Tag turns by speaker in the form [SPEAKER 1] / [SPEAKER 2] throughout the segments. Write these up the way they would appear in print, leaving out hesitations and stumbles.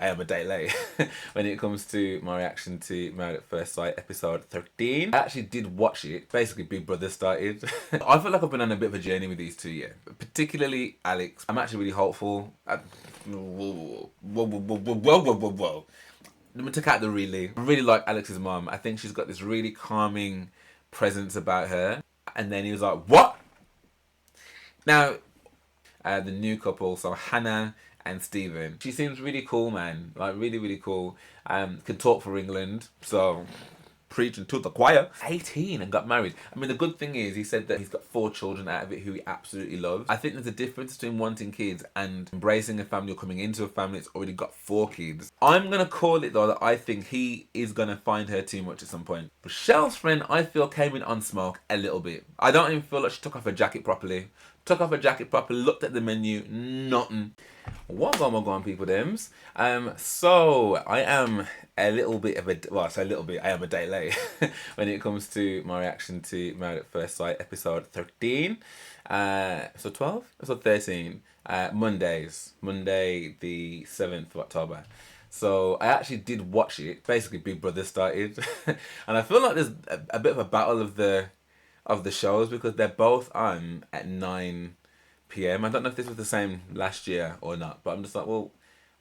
[SPEAKER 1] I am a day late when it comes to my reaction to Married at First Sight episode 13. I actually did watch it. Basically, Big Brother started. I feel like I've been on a bit of a journey with these two, yeah. Particularly Alex. I'm actually really hopeful. Whoa. Let me take out the really. I really like Alex's mum. I think she's got this really calming presence about her. And then he was like, what? Now, the new couple, so Hannah and Stephen. She seems really cool, man. Like, really, really cool. Can talk for England, so preaching to the choir. 18 and got married. I mean, the good thing is he said that he's got 4 children out of it who he absolutely loves. I think there's a difference between wanting kids and embracing a family or coming into a family that's already got 4 kids. I'm going to call it, though, that I think he is going to find her too much at some point. Rochelle's friend, I feel, came in on smoke a little bit. I don't even feel like she took off her jacket properly. Looked at the menu, nothing. What's on, people, Dems? So I am a little bit of a, well, I say a little bit, I am a day late when it comes to my reaction to Married at First Sight episode 13. So 12? Episode 13. Monday the 7th of October. So I actually did watch it. Basically, Big Brother started. And I feel like there's a bit of a battle of the shows because they're both on at 9 p.m. I don't know if this was the same last year or not, but I'm just like, well,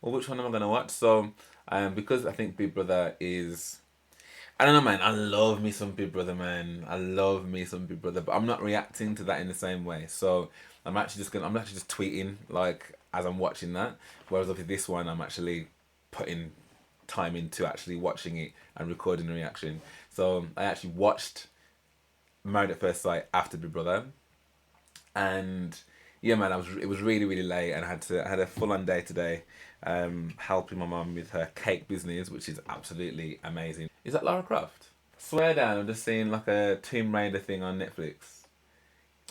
[SPEAKER 1] which one am I gonna watch? So, because I think Big Brother is, I don't know, man. I love me some Big Brother, man. I love me some Big Brother, but I'm not reacting to that in the same way. So I'm actually just tweeting like as I'm watching that. Whereas with this one, I'm actually putting time into actually watching it and recording the reaction. So I actually watched Married at First Sight after Big Brother, and yeah, man, it was really, really late, and I had a full on day today, helping my mum with her cake business, which is absolutely amazing. Is that Lara Croft? Swear down, I'm just seeing like a Tomb Raider thing on Netflix.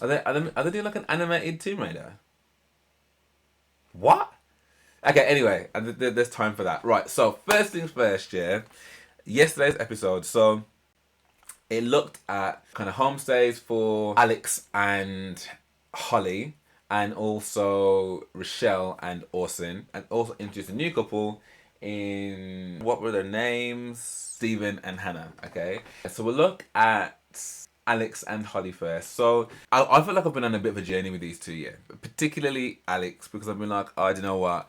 [SPEAKER 1] Are they doing like an animated Tomb Raider? What? Okay, anyway, there's time for that. Right, so first things first, yeah. Yesterday's episode, so it looked at kind of homestays for Alex and Holly, and also Rochelle and Orson, and also introduced a new couple in, what were their names? Stephen and Hannah. Okay, so we'll look at Alex and Holly first. So I feel like I've been on a bit of a journey with these two, yeah. Particularly Alex, because I've been like, oh, I don't know what.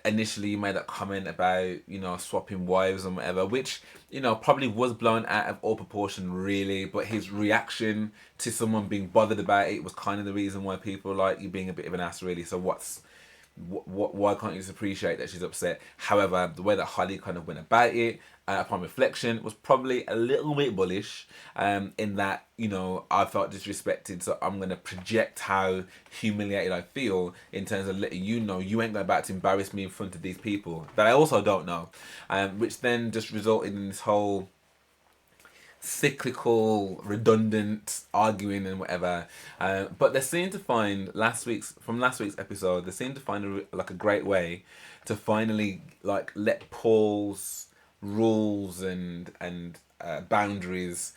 [SPEAKER 1] Initially, you made that comment about, you know, swapping wives and whatever, which, you know, probably was blown out of all proportion, really. But his reaction to someone being bothered about it was kind of the reason why people are like, you being a bit of an ass, really. So why can't you just appreciate that she's upset? However, the way that Holly kind of went about it, upon reflection, was probably a little bit bullish, in that, you know, I felt disrespected, so I'm going to project how humiliated I feel in terms of letting you know you ain't going back to embarrass me in front of these people that I also don't know, which then just resulted in this whole cyclical, redundant arguing and whatever. But they seem to find last week's episode. They seem to find a great way to finally like let Paul's rules and boundaries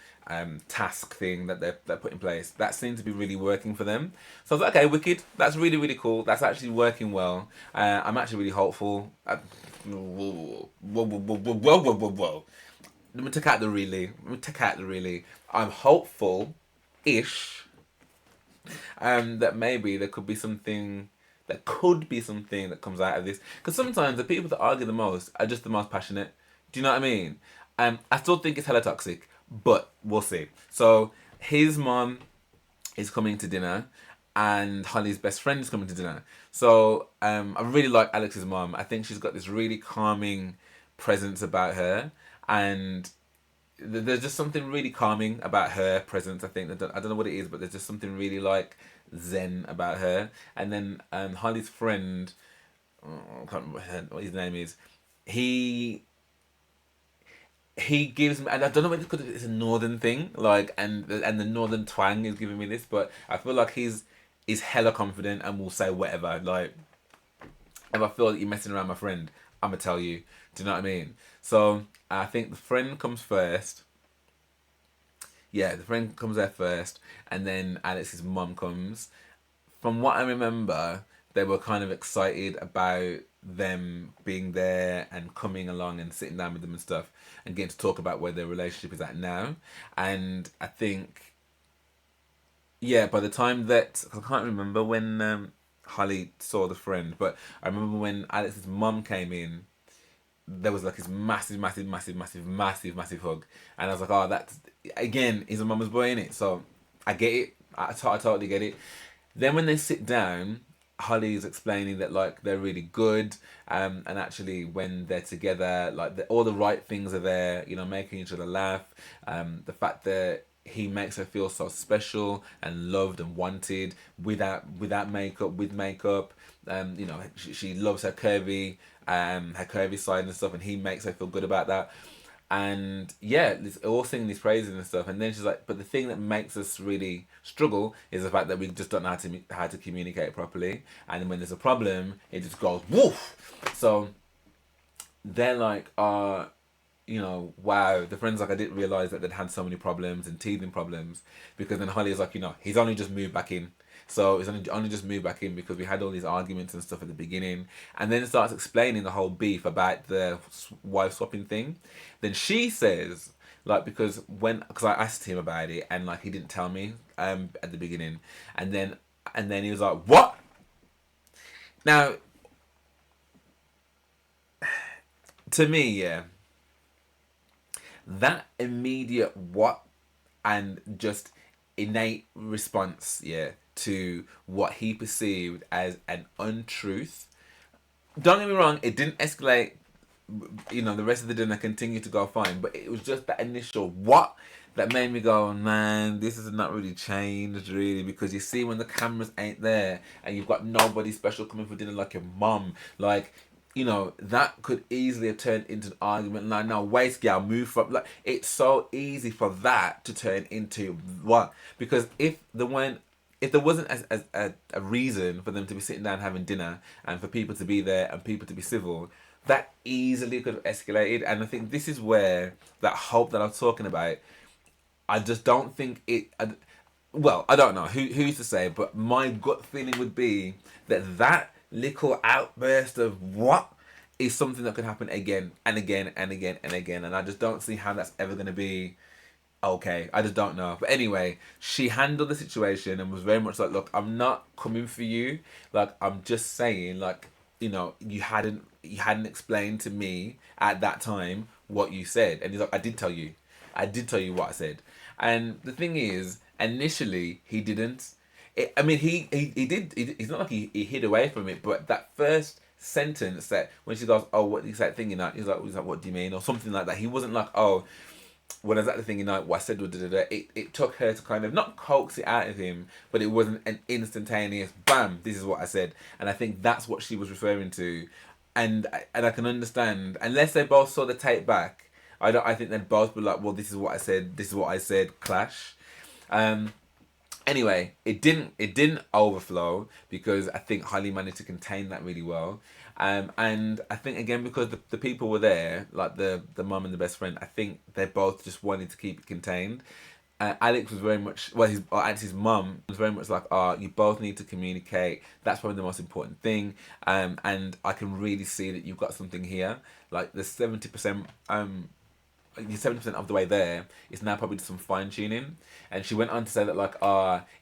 [SPEAKER 1] task thing that they're put in place. That seemed to be really working for them. So I was like, okay, wicked. That's really, really cool. That's actually working well. I'm actually really hopeful. Whoa. Let me take out the really. I'm hopeful-ish that maybe there could be something that comes out of this. Because sometimes the people that argue the most are just the most passionate. Do you know what I mean? I still think it's hella toxic, but we'll see. So his mom is coming to dinner, and Holly's best friend is coming to dinner. So I really like Alex's mom. I think she's got this really calming presence about her, and there's just something really calming about her presence. I think I don't know what it is, but there's just something really like zen about her. And then Holly's friend, I can't remember what his name is. He gives me, and I don't know whether it's a northern thing, like, and the northern twang is giving me this, but I feel like he's hella confident and will say whatever. Like, if I feel that you're messing around my friend, I'm gonna tell you. Do you know what I mean? So I think the friend comes first. Yeah, the friend comes there first, and then Alex's mum comes. From what I remember, they were kind of excited about them being there and coming along and sitting down with them and stuff and getting to talk about where their relationship is at now. And I think, yeah, by the time that, I can't remember when Holly saw the friend, but I remember when Alex's mum came in, there was like this massive, massive, massive, massive, massive, massive hug. And I was like, oh, that's, again, he's a mama's boy, innit? So I get it. I totally get it. Then when they sit down, Holly's explaining that like they're really good, and actually when they're together, like all the right things are there. You know, making each other laugh. The fact that he makes her feel so special and loved and wanted without makeup, with makeup. You know, she loves her curvy side and stuff, and he makes her feel good about that. And yeah, it's all singing these praises and stuff. And then she's like, but the thing that makes us really struggle is the fact that we just don't know how to communicate properly. And when there's a problem, it just goes woof. So they're like, you know, wow, the friend's like, I didn't realize that they'd had so many problems and teething problems, because then Holly is like, you know, he's only just moved back in. So it's only just moved back in because we had all these arguments and stuff at the beginning. And then it starts explaining the whole beef about the wife swapping thing. Then she says, like, because I asked him about it and like he didn't tell me at the beginning. And then he was like, what? Now, to me, yeah, that immediate what and just innate response, yeah, to what he perceived as an untruth. Don't get me wrong, it didn't escalate. You know, the rest of the dinner continued to go fine, but it was just that initial what that made me go, man, this has not really changed, really, because you see when the cameras ain't there and you've got nobody special coming for dinner like your mum, like, you know, that could easily have turned into an argument. Like, no, wait, girl, move from. Like, it's so easy for that to turn into what? Because if there wasn't a reason for them to be sitting down having dinner and for people to be there and people to be civil, that easily could have escalated. And I think this is where that hope that I was talking about, I just don't think it. Well, I don't know who's to say, but my gut feeling would be that little outburst of what is something that could happen again and again and again and again, and I just don't see how that's ever going to be okay. I just don't know. But anyway, she handled the situation and was very much like, look, I'm not coming for you. Like, I'm just saying, like, you know, you hadn't explained to me at that time what you said. And he's like, I did tell you what I said. And the thing is, initially he didn't. I mean, he did. It's not like he hid away from it, but that first sentence that when she goes, oh, what is that thing, you know? He's like, what do you mean, or something like that. He wasn't like, oh, when I was at the thing, you know, what I said was it took her to kind of not coax it out of him, but it wasn't an instantaneous bam, this is what I said. And I think that's what she was referring to. And I can understand, unless they both saw the tape back, I think they'd both be like, well, this is what I said, clash. Anyway, it didn't overflow because I think Holly managed to contain that really well. And I think again because the people were there, like the mum and the best friend, I think they both just wanted to keep it contained. Alex was very much, well, Alex's mum was very much like, you both need to communicate. That's probably the most important thing. And I can really see that you've got something here. Like the 70%, you're 70% of the way there. It's now probably just some fine tuning. And she went on to say that like,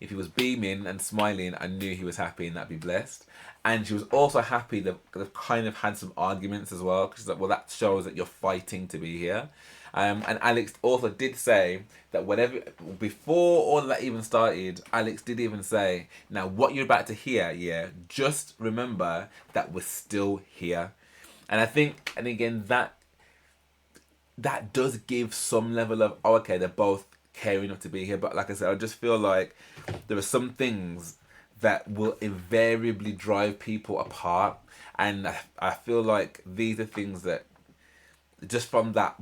[SPEAKER 1] if he was beaming and smiling, I knew he was happy and that'd be blessed. And she was also happy that they've kind of had some arguments as well. Because she's like, well, that shows that you're fighting to be here. And Alex also did say that before all of that even started, Alex did even say, now what you're about to hear, yeah, just remember that we're still here. And I think, and again, that does give some level of, oh, okay, they're both caring enough to be here. But like I said, I just feel like there are some things that will invariably drive people apart. And I feel like these are things that, just from that,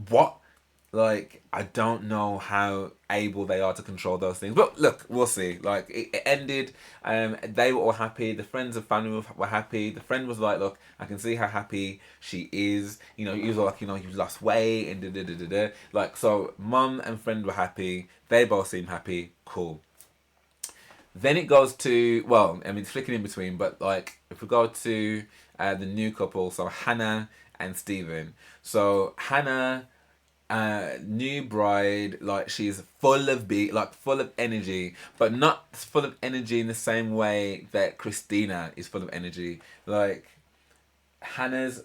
[SPEAKER 1] like, I don't know how able they are to control those things. But look, we'll see. Like, it ended. They were all happy. The friends and family were happy. The friend was like, look, I can see how happy she is. You know, he was like, you know, you lost weight and da-da-da-da-da. Like, so mum and friend were happy. They both seem happy. Cool. Then it goes to, well, I mean, it's flicking in between, but like, if we go to the new couple, so Hannah and Stephen. So Hannah, new bride, like she's full of full of energy, but not full of energy in the same way that Christina is full of energy. Like Hannah's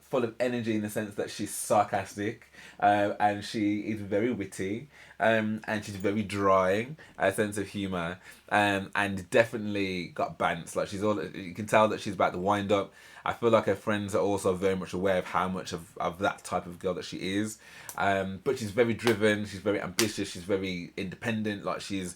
[SPEAKER 1] full of energy in the sense that she's sarcastic, and she is very witty, and she's very dry, a sense of humour, and definitely got bants. Like she's all, you can tell that she's about to wind up. I feel like her friends are also very much aware of how much of that type of girl that she is. But she's very driven, she's very ambitious, she's very independent. Like she's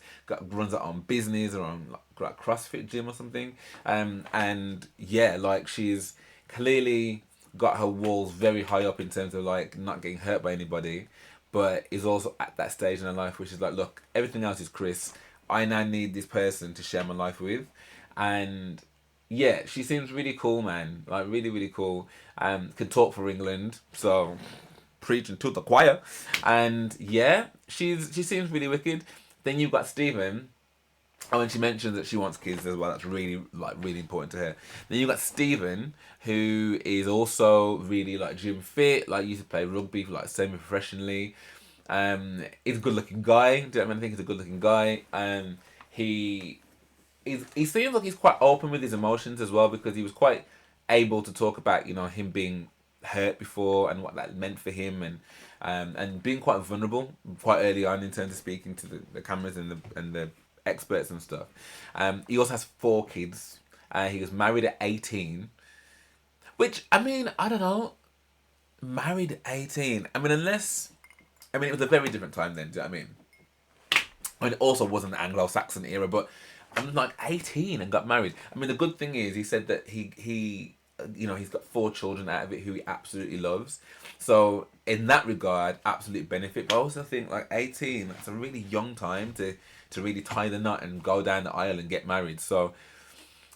[SPEAKER 1] runs her own business or on like CrossFit gym or something. And yeah, like she's clearly got her walls very high up in terms of like not getting hurt by anybody, but is also at that stage in her life which is like, look, everything else is Chris. I now need this person to share my life with. And yeah, she seems really cool, man. Like really, really cool. Can talk for England, so preaching to the choir. And yeah, she seems really wicked. Then you've got Stephen. Oh, and she mentions that she wants kids as well. That's really really important to her. Then you've got Stephen, who is also really like gym fit. Like used to play rugby like semi-professionally. He's a good looking guy. Do you know what I mean? I think he's a good looking guy. He seems like he's quite open with his emotions as well, because he was quite able to talk about, you know, him being hurt before and what that meant for him, and being quite vulnerable quite early on in terms of speaking to the cameras and the experts and stuff. He also has 4 kids. He was married at 18, which, I mean, I don't know, married at 18. I mean, it was a very different time then. Do you know what I mean? I mean, it also wasn't the Anglo-Saxon era, but I'm like 18 and got married. I mean, the good thing is he said that he you know, he's got 4 children out of it who he absolutely loves. So in that regard, absolute benefit. But I also think like 18, that's a really young time to really tie the knot and go down the aisle and get married. So,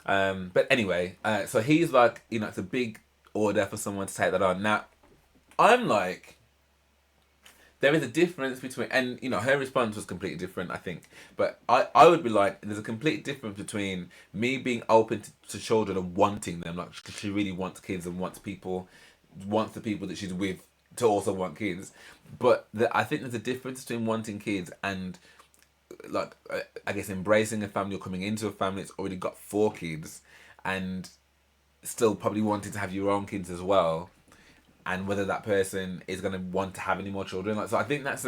[SPEAKER 1] but anyway, so he's like, you know, it's a big order for someone to take that on. Now, I'm like, there is a difference between, and you know, her response was completely different, I think. But I would be like, there's a complete difference between me being open to children and wanting them, like she really wants kids and wants the people that she's with to also want kids. But I think there's a difference between wanting kids and like I guess embracing a family or coming into a family that's already got 4 kids and still probably wanting to have your own kids as well, and whether that person is going to want to have any more children. Like, so I think that's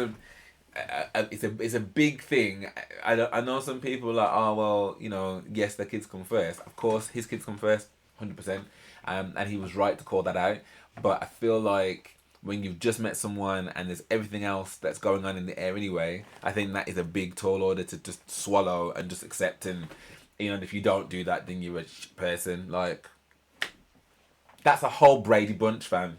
[SPEAKER 1] it's a big thing. I know some people are like, oh well, you know, yes, their kids come first. Of course, his kids come first, 100%. And he was right to call that out. But I feel like when you've just met someone and there's everything else that's going on in the air anyway, I think that is a big tall order to just swallow and just accept. And you know, if you don't do that, then you're a person. Like, that's a whole Brady Bunch, fam,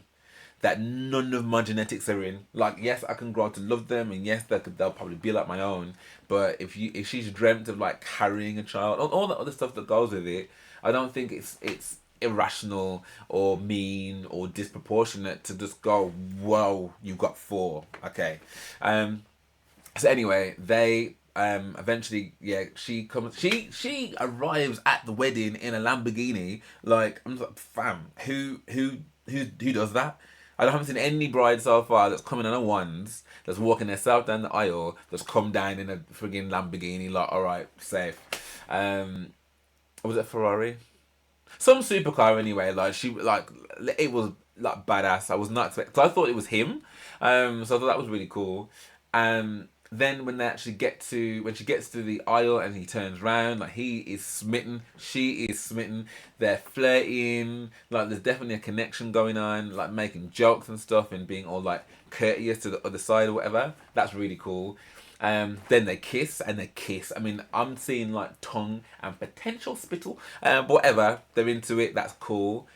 [SPEAKER 1] that none of my genetics are in. Like, yes, I can grow to love them, and yes, they'll probably be like my own. But if she's dreamt of like carrying a child, all the other stuff that goes with it, I don't think it's irrational or mean or disproportionate to just go, whoa, you've got 4, okay. So anyway, they eventually, yeah, she arrives at the wedding in a Lamborghini. Like, I'm like, fam, who does that? I haven't seen any bride so far that's coming on a ones, that's walking herself down the aisle, that's come down in a friggin' Lamborghini. Like, all right, safe. Was it a Ferrari? Some supercar anyway. Like, it was like badass. I was not expecting, cause I thought it was him. So I thought that was really cool. Then when she gets to the aisle and he turns around, like, he is smitten, she is smitten, they're flirting, like there's definitely a connection going on, like making jokes and stuff and being all like courteous to the other side or whatever. That's really cool. Then they kiss. I mean, I'm seeing like tongue and potential spittle, but whatever, they're into it, that's cool.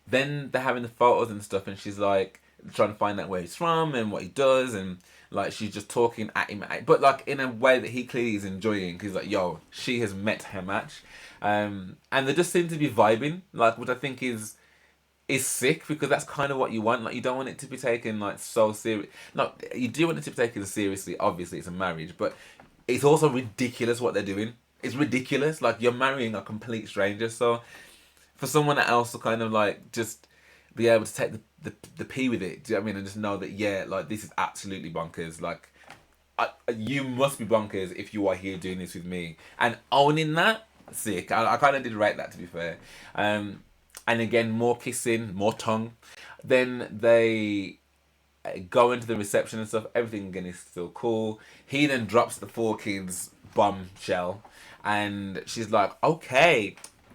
[SPEAKER 1] Then they're having the photos and stuff, and she's like trying to find out where he's from and what he does, and like she's just talking at him, but like in a way that he clearly is enjoying. He's like, yo, she has met her match, and they just seem to be vibing, like, which I think is sick, because that's kind of what you want. Like, you don't want it to be taken like so serious. No, you do want it to be taken seriously. Obviously, it's a marriage, but it's also ridiculous what they're doing. It's ridiculous. Like, you're marrying a complete stranger, so for someone else to kind of like just be able to take the pee with it. Do you know what I mean? And just know that, yeah, like this is absolutely bonkers. Like, you must be bonkers if you are here doing this with me. And owning that, sick. I kind of did rate that, to be fair. And again, more kissing, more tongue. Then they go into the reception and stuff. Everything again is still cool. He then drops the 4 kids bombshell, and she's like, okay.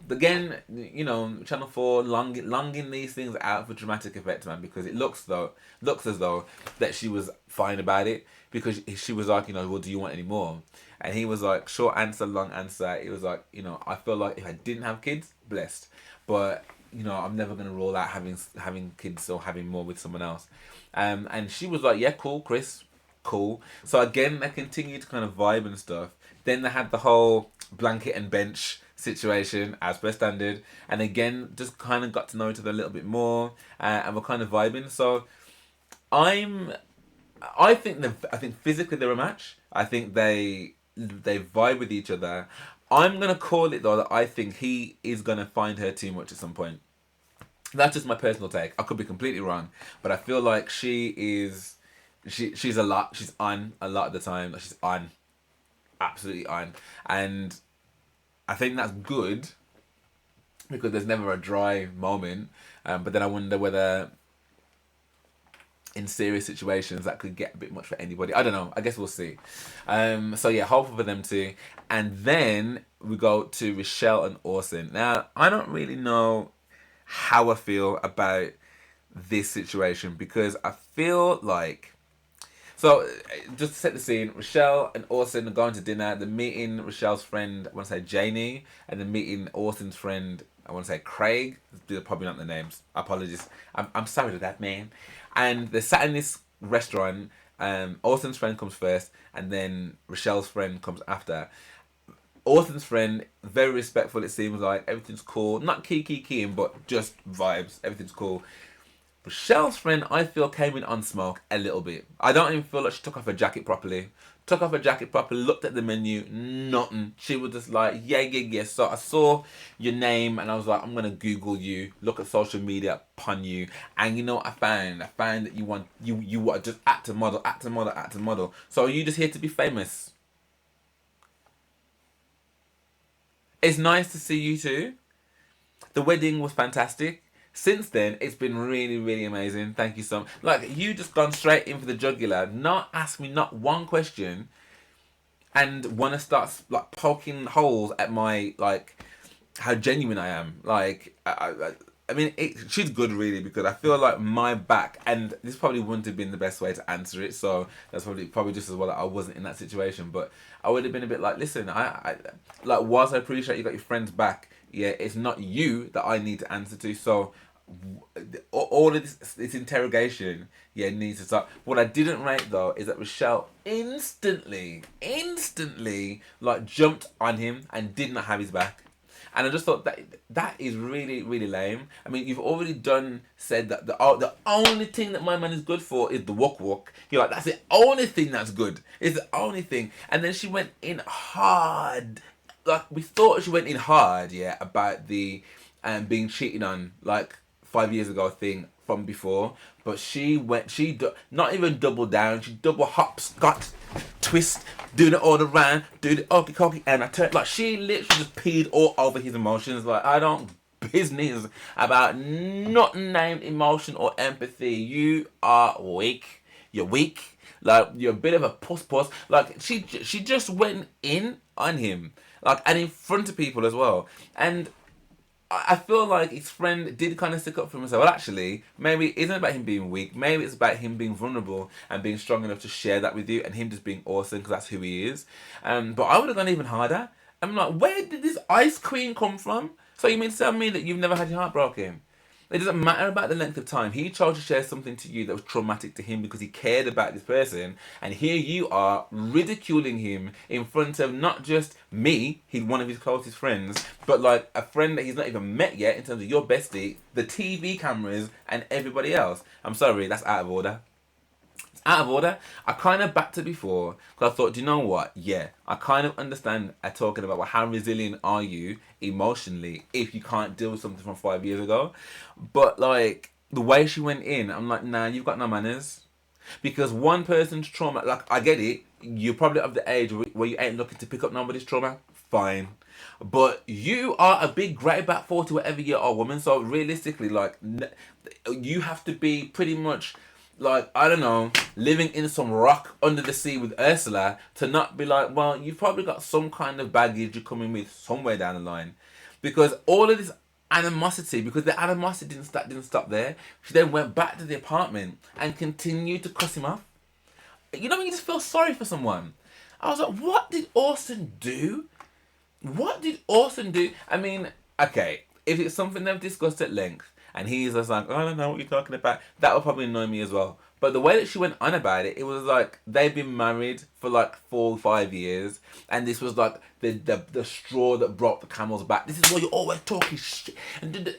[SPEAKER 1] Again, you know, Channel 4 longing these things out for dramatic effect, man, because it looks as though that she was fine about it, because she was like, you know, well, do you want any more? And he was like, short answer, long answer. He was like, you know, I feel like if I didn't have kids, blessed, but you know, I'm never gonna rule out having kids or having more with someone else. And she was like, yeah, cool, Chris, cool. So again, they continued to kind of vibe and stuff. Then they had the whole blanket and bench situation as per standard, and again, just kind of got to know each other a little bit more, and we're kind of vibing. So I think physically they're a match. I think they vibe with each other. I'm gonna call it though that I think he is gonna find her too much at some point. That's just my personal take. I could be completely wrong, but I feel like she's a lot. She's on a lot of the time. She's on, absolutely on, and I think that's good because there's never a dry moment. But then I wonder whether in serious situations that could get a bit much for anybody. I don't know. I guess we'll see. So yeah, hopeful for them too. And then we go to Rochelle and Orson. Now, I don't really know how I feel about this situation, because I feel like, so just to set the scene, Rochelle and Orson are going to dinner. They're meeting Rochelle's friend, I want to say Janie, and they're meeting Orson's friend, I want to say Craig. They're probably not the names. Apologies. I'm sorry to that, man. And they're sat in this restaurant. Orson's friend comes first, and then Rochelle's friend comes after. Orson's friend, very respectful, it seems like. Everything's cool. Not keying, but just vibes. Everything's cool. Rochelle's friend, I feel, came in on smoke a little bit. I don't even feel like she took off her jacket properly. Looked at the menu, nothing. She was just like, yeah. So I saw your name and I was like, I'm gonna Google you, look at social media upon you, and you know what I found? I found that you want just actor model. So are you just here to be famous? It's nice to see you too. The wedding was fantastic. Since then, it's been really, really amazing. Thank you so much. Like, you just gone straight in for the jugular, not ask me not one question, and want to start like poking holes at my, like, how genuine I am. Like, I mean, she's good really, because I feel like my back, and this probably wouldn't have been the best way to answer it, so that's probably just as well that I wasn't in that situation, but I would have been a bit like, listen, I like, whilst I appreciate you got your friends back, yeah, it's not you that I need to answer to, so all of this interrogation, yeah, needs to stop. What I didn't rate though is that Rochelle instantly, like, jumped on him and did not have his back. And I just thought that is really, really lame. I mean, you've already said that the only thing that my man is good for is the walk. You're like, that's the only thing that's good. It's the only thing. And then she went in hard. Like, we thought she went in hard, yeah, about the being cheated on, like, 5 years ago thing from before. But not even double down. She double hop, scotch, twist, do the all around, do the okey cokey, and I turned, like, she literally just peed all over his emotions. Like, I don't business about nothing named emotion or empathy. You are weak. You're weak. Like, you're a bit of a puss. Like, she just went in on him, like, and in front of people as well. And I feel like his friend did kind of stick up for him and say, well, actually, maybe it isn't about him being weak. Maybe it's about him being vulnerable and being strong enough to share that with you, and him just being awesome because that's who he is. But I would have gone even harder. I'm like, where did this ice queen come from? So you mean to tell me that you've never had your heart broken? It doesn't matter about the length of time. He chose to share something to you that was traumatic to him because he cared about this person. And here you are ridiculing him in front of not just me, he's one of his closest friends, but like a friend that he's not even met yet in terms of your bestie, the TV cameras, and everybody else. I'm sorry, that's out of order. It's Out of order. I kind of backed it before because I thought, do you know what? Yeah, I kind of understand talking about, well, how resilient are you emotionally if you can't deal with something from 5 years ago. But like the way she went in, I'm like, nah, you've got no manners. Because one person's trauma, like I get it, you're probably of the age where you ain't looking to pick up nobody's trauma. Fine. But you are a big great about 40 whatever year old woman, so realistically, like, you have to be pretty much like, I don't know, living in some rock under the sea with Ursula to not be like, well, you've probably got some kind of baggage you're coming with somewhere down the line. Because all of this animosity, because the animosity didn't stop there, she then went back to the apartment and continued to cuss him off. You know when you just feel sorry for someone? I was like, what did Orson do? What did Orson do? I mean, okay, if it's something they've discussed at length, and he's just like, oh, I don't know what you're talking about, that would probably annoy me as well. But the way that she went on about it, it was like they've been married for like 4 or 5 years, and this was like the straw that broke the camel's back. This is why you're always talking shit. And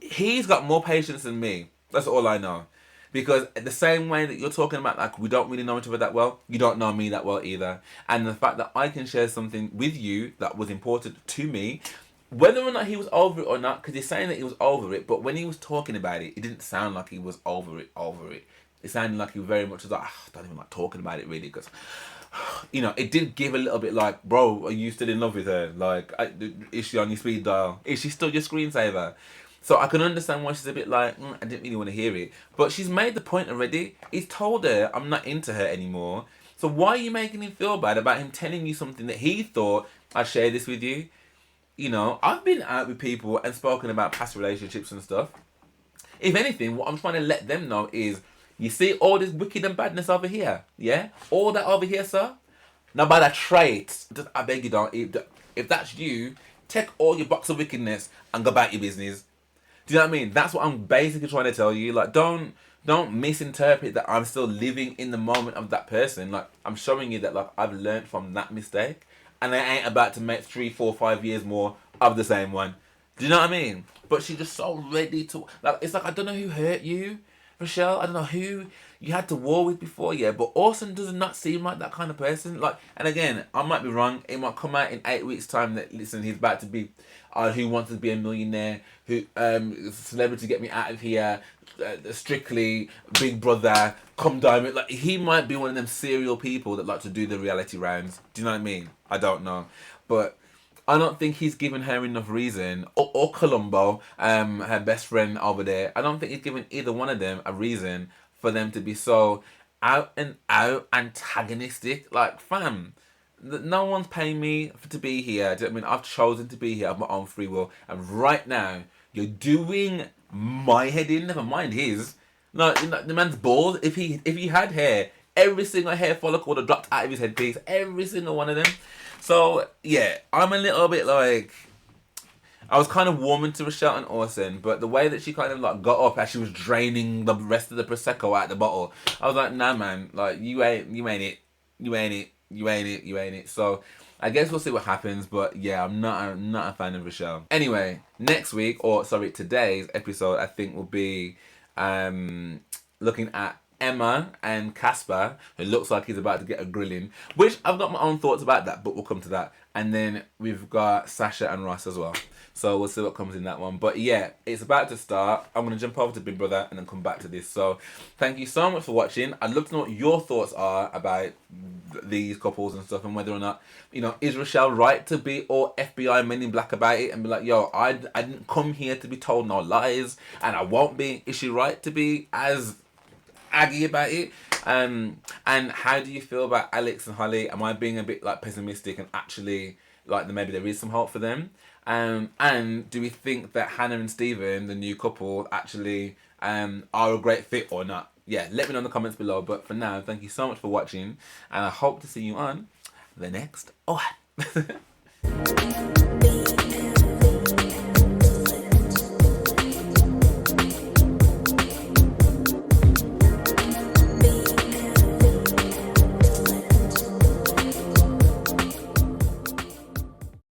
[SPEAKER 1] he's got more patience than me. That's all I know. Because the same way that you're talking about, like, we don't really know each other that well, you don't know me that well either. And the fact that I can share something with you that was important to me, whether or not he was over it or not, because he's saying that he was over it, but when he was talking about it, it didn't sound like he was over it. It sounded like he very much was like, I don't even like talking about it really, because, you know, it did give a little bit like, bro, are you still in love with her? Like, is she on your speed dial? Is she still your screensaver? So I can understand why she's a bit like, I didn't really want to hear it. But she's made the point already. He's told her, I'm not into her anymore. So why are you making him feel bad about him telling you something that he thought, I'd share this with you? You know, I've been out with people and spoken about past relationships and stuff. If anything, what I'm trying to let them know is, you see all this wicked and badness over here? Yeah? All that over here, sir? Now by the traits, I beg you don't. If that's you, take all your box of wickedness and go about your business. Do you know what I mean? That's what I'm basically trying to tell you. Like, don't misinterpret that I'm still living in the moment of that person. Like, I'm showing you that, like, I've learned from that mistake, and I ain't about to make 3, 4, 5 years more of the same one. Do you know what I mean? But she's just so ready to, like, it's like, I don't know who hurt you, Rochelle. I don't know who you had to war with before, yeah. But Orson does not seem like that kind of person. Like, and again, I might be wrong. It might come out in 8 weeks' time that, listen, he's about to be, Who Wants to Be a Millionaire, who, Celebrity Get Me Out of Here, Strictly, Big Brother, Come Diamond. Like, he might be one of them serial people that like to do the reality rounds. Do you know what I mean? I don't know, but I don't think he's given her enough reason, or Columbo, her best friend over there. I don't think he's given either one of them a reason for them to be so out and out antagonistic. Like, fam, no one's paying me to be here. Do you know what I mean? I've chosen to be here of my own free will, and right now you're doing my head in. Never mind his. No, the man's bald. If he had hair, every single hair follicle would have dropped out of his headpiece. Every single one of them. So, yeah, I'm a little bit like, I was kind of warming to Rochelle and Orson, but the way that she kind of like got up as she was draining the rest of the Prosecco out the bottle, I was like, nah, man, like, you ain't it. So, I guess we'll see what happens, but yeah, I'm not a fan of Rochelle. Anyway, today's episode, I think, will be looking at Emma and Casper, who looks like he's about to get a grilling, which I've got my own thoughts about that, but we'll come to that. And then we've got Sasha and Ross as well. So we'll see what comes in that one. But yeah, it's about to start. I'm going to jump over to Big Brother and then come back to this. So thank you so much for watching. I'd love to know what your thoughts are about these couples and stuff, and whether or not, you know, is Rochelle right to be all FBI Men in Black about it and be like, yo, I didn't come here to be told no lies, and I won't be. Is she right to be as aggy about it? And how do you feel about Alex and Holly? Am I being a bit like pessimistic and actually like maybe there is some hope for them? And do we think that Hannah and Stephen, the new couple, actually are a great fit or not? Yeah, let me know in the comments below. But for now, thank you so much for watching, and I hope to see you on the next one.